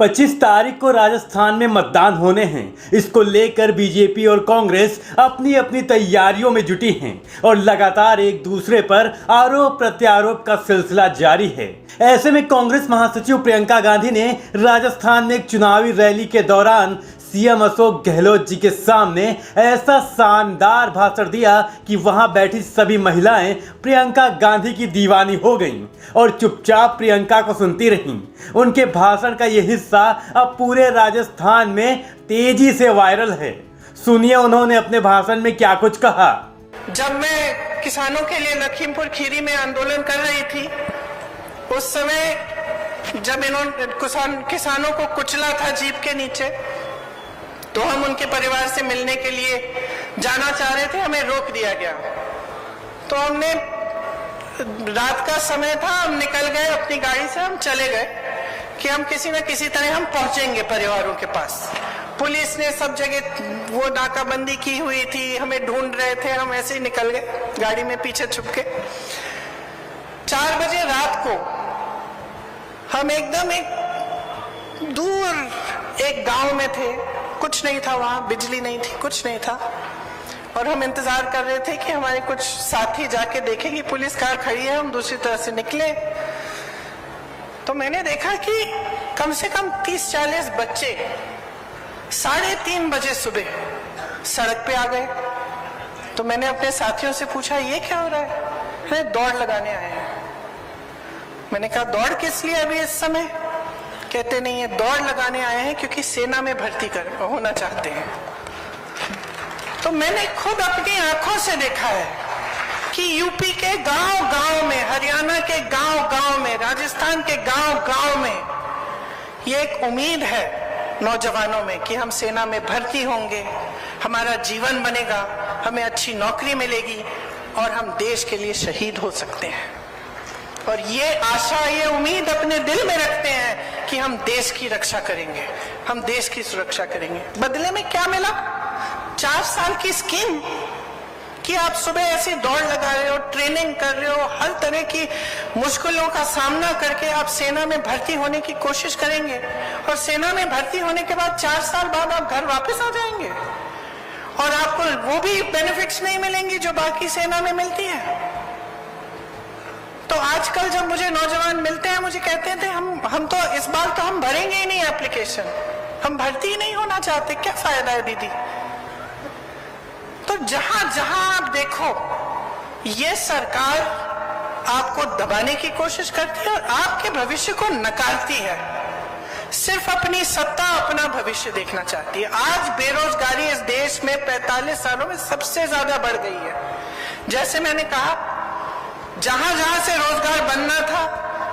25 तारीख को राजस्थान में मतदान होने हैं। इसको लेकर बीजेपी और कांग्रेस अपनी अपनी तैयारियों में जुटी हैं और लगातार एक दूसरे पर आरोप प्रत्यारोप का सिलसिला जारी है। ऐसे में कांग्रेस महासचिव प्रियंका गांधी ने राजस्थान में एक चुनावी रैली के दौरान सीएम अशोक गहलोत जी के सामने ऐसा शानदार भाषण दिया कि वहां बैठी सभी महिलाएं प्रियंका गांधी की दीवानी हो गईं और चुपचाप प्रियंका को सुनती रहीं। उनके भाषण का यह हिस्सा अब पूरे राजस्थान में तेजी से वायरल है। सुनिए उन्होंने अपने भाषण में क्या कुछ कहा। जब मैं किसानों के लिए लखीमपुर खीरी में आंदोलन कर रही थी, उस समय जब इन्होंने किसानों को कुचला था जीप के नीचे, तो हम उनके परिवार से मिलने के लिए जाना चाह रहे थे, हमें रोक दिया गया। तो हमने, रात का समय था, हम निकल गए अपनी गाड़ी से, हम चले गए कि हम किसी न किसी तरह हम पहुंचेंगे परिवारों के पास। पुलिस ने सब जगह वो नाकाबंदी की हुई थी, हमें ढूंढ रहे थे, हम ऐसे ही निकल गए गाड़ी में पीछे छुप के। 4 बजे रात को हम एकदम एक दूर एक गांव में थे, कुछ नहीं था वहां, बिजली नहीं थी, कुछ नहीं था, और हम इंतजार कर रहे थे कि हमारे कुछ साथी जाके देखें कि पुलिस कार खड़ी है, हम दूसरी तरफ से निकले। तो मैंने देखा कि कम से कम 30-40 बच्चे 3:30 बजे सुबह सड़क पे आ गए। तो मैंने अपने साथियों से पूछा, ये क्या हो रहा है? अरे दौड़ लगाने आए हैं। मैंने कहा, दौड़ किस लिए अभी इस समय? कहते नहीं है, दौड़ लगाने आए हैं क्योंकि सेना में भर्ती होना चाहते हैं। तो मैंने खुद अपनी आंखों से देखा है कि यूपी के गांव-गांव में, हरियाणा के गांव-गांव में, राजस्थान के गांव-गांव में ये एक उम्मीद है नौजवानों में कि हम सेना में भर्ती होंगे, हमारा जीवन बनेगा, हमें अच्छी नौकरी मिलेगी और हम देश के लिए शहीद हो सकते हैं। और ये आशा, ये उम्मीद अपने दिल में रखते हैं कि हम देश की रक्षा करेंगे, हम देश की सुरक्षा करेंगे। बदले में क्या मिला? 4 साल की स्कीम कि आप सुबह ऐसी दौड़ लगा रहे हो, ट्रेनिंग कर रहे हो, हर तरह की मुश्किलों का सामना करके आप सेना में भर्ती होने की कोशिश करेंगे, और सेना में भर्ती होने के बाद 4 साल बाद आप घर वापस आ जाएंगे और आपको वो भी बेनिफिट्स नहीं मिलेंगी जो बाकी सेना में मिलती है। तो आजकल जब मुझे नौजवान मिलते हैं, मुझे कहते थे हम तो इस बार तो हम भरेंगे ही नहीं एप्लीकेशन, हम भर्ती ही नहीं होना चाहते, क्या फायदा है दीदी? तो जहां जहां आप देखो, ये सरकार आपको दबाने की कोशिश करती है और आपके भविष्य को नकारती है, सिर्फ अपनी सत्ता, अपना भविष्य देखना चाहती है। आज बेरोजगारी इस देश में 45 सालों में सबसे ज्यादा बढ़ गई है। जैसे मैंने कहा, जहां जहां से रोजगार बनना था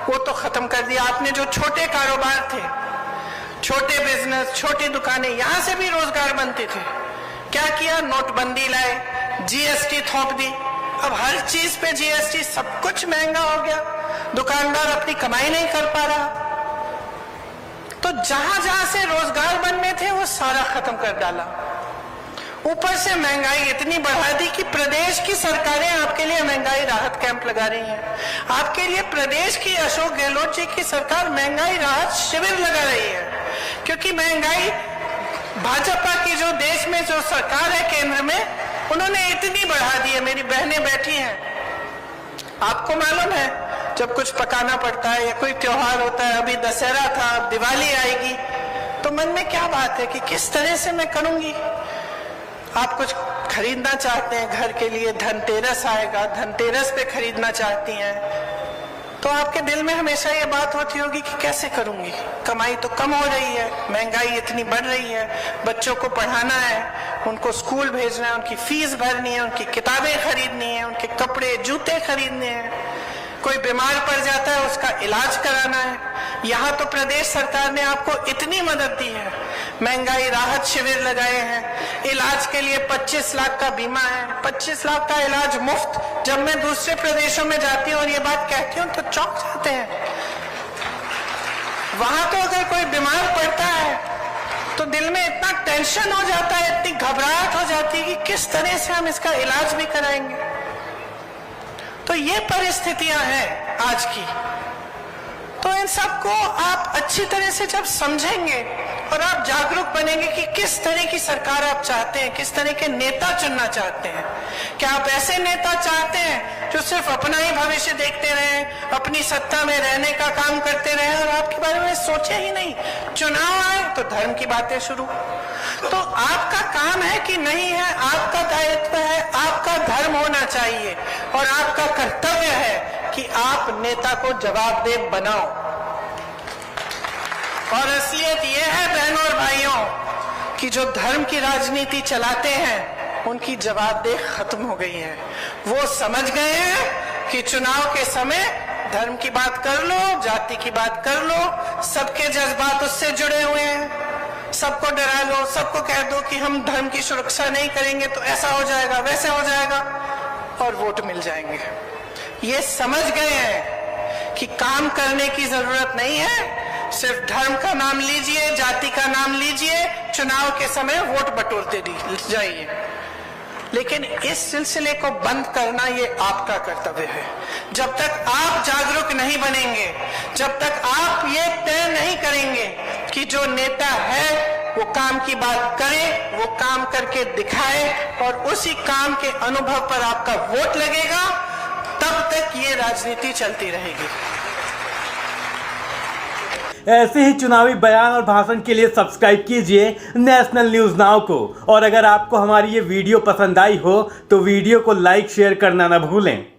वो तो खत्म कर दिया आपने। जो छोटे कारोबार थे, छोटे बिजनेस, छोटी दुकानें, यहां से भी रोजगार बनते थे, क्या किया? नोटबंदी लाए, जीएसटी थोप दी। अब हर चीज पे जीएसटी, सब कुछ महंगा हो गया, दुकानदार अपनी कमाई नहीं कर पा रहा। तो जहां जहां से रोजगार बनने थे वो सारा खत्म कर डाला। ऊपर से महंगाई इतनी बढ़ा दी कि प्रदेश की सरकारें आपके लिए महंगाई राहत कैंप लगा रही हैं। आपके लिए प्रदेश की अशोक गहलोत जी की सरकार महंगाई राहत शिविर लगा रही है, क्योंकि महंगाई भाजपा की जो देश में जो सरकार है केंद्र में, उन्होंने इतनी बढ़ा दी है। मेरी बहनें बैठी हैं, आपको मालूम है जब कुछ पकाना पड़ता है या कोई त्योहार होता है, अभी दशहरा था, अब दिवाली आएगी, तो मन में क्या बात है कि किस तरह से मैं करूंगी। आप कुछ खरीदना चाहते हैं घर के लिए, धनतेरस आएगा, धनतेरस पे खरीदना चाहती हैं, तो आपके दिल में हमेशा ये बात होती होगी कि कैसे करूंगी, कमाई तो कम हो रही है, महंगाई इतनी बढ़ रही है, बच्चों को पढ़ाना है, उनको स्कूल भेजना है, उनकी फीस भरनी है, उनकी किताबें खरीदनी है, उनके कपड़े जूते खरीदने हैं, कोई बीमार पड़ जाता है उसका इलाज कराना है। यहाँ तो प्रदेश सरकार ने आपको इतनी मदद दी है, महंगाई राहत शिविर लगाए हैं, इलाज के लिए 25 लाख का बीमा है, 25 लाख का इलाज मुफ्त। जब मैं दूसरे प्रदेशों में जाती हूँ और ये बात कहती हूँ तो चौंक जाते हैं। वहां तो अगर कोई बीमार पड़ता है तो दिल में इतना टेंशन हो जाता है, इतनी घबराहट हो जाती है कि किस तरह से हम इसका इलाज भी कराएंगे। तो ये परिस्थितियां हैं आज की। तो तो इन सबको आप अच्छी तरह से जब समझेंगे और आप जागरूक बनेंगे कि किस तरह की सरकार आप चाहते हैं, किस तरह के नेता चुनना चाहते हैं। क्या आप ऐसे नेता चाहते हैं जो सिर्फ अपना ही भविष्य देखते रहें, अपनी सत्ता में रहने का काम करते रहें और आपके बारे में सोचे ही नहीं? चुनाव आए तो धर्म की बातें शुरू। तो आपका काम है कि नहीं है, आपका दायित्व है, आपका धर्म होना चाहिए और आपका कर्तव्य है कि आप नेता को जवाबदेह बनाओ। और असलियत यह है बहनों और भाइयों कि जो धर्म की राजनीति चलाते हैं उनकी जवाबदेही खत्म हो गई है। वो समझ गए हैं कि चुनाव के समय धर्म की बात कर लो, जाति की बात कर लो, सबके जज्बात उससे जुड़े हुए हैं। सबको डरा लो, सबको कह दो कि हम धर्म की सुरक्षा नहीं करेंगे तो ऐसा हो जाएगा, वैसे हो जाएगा और वोट मिल जाएंगे। ये समझ गए हैं कि काम करने की जरूरत नहीं है, सिर्फ धर्म का नाम लीजिए, जाति का नाम लीजिए, चुनाव के समय वोट बटोरते जाइए। लेकिन इस सिलसिले को बंद करना ये आपका कर्तव्य है। जब तक आप जागरूक नहीं बनेंगे, जब तक आप ये तय नहीं करेंगे कि जो नेता है वो काम की बात करे, वो काम करके दिखाए और उसी काम के अनुभव पर आपका वोट लगेगा, तब तक ये राजनीति चलती रहेगी। ऐसे ही चुनावी बयान और भाषण के लिए सब्सक्राइब कीजिए नेशनल न्यूज़ नाउ को। और अगर आपको हमारी ये वीडियो पसंद आई हो तो वीडियो को लाइक शेयर करना न भूलें।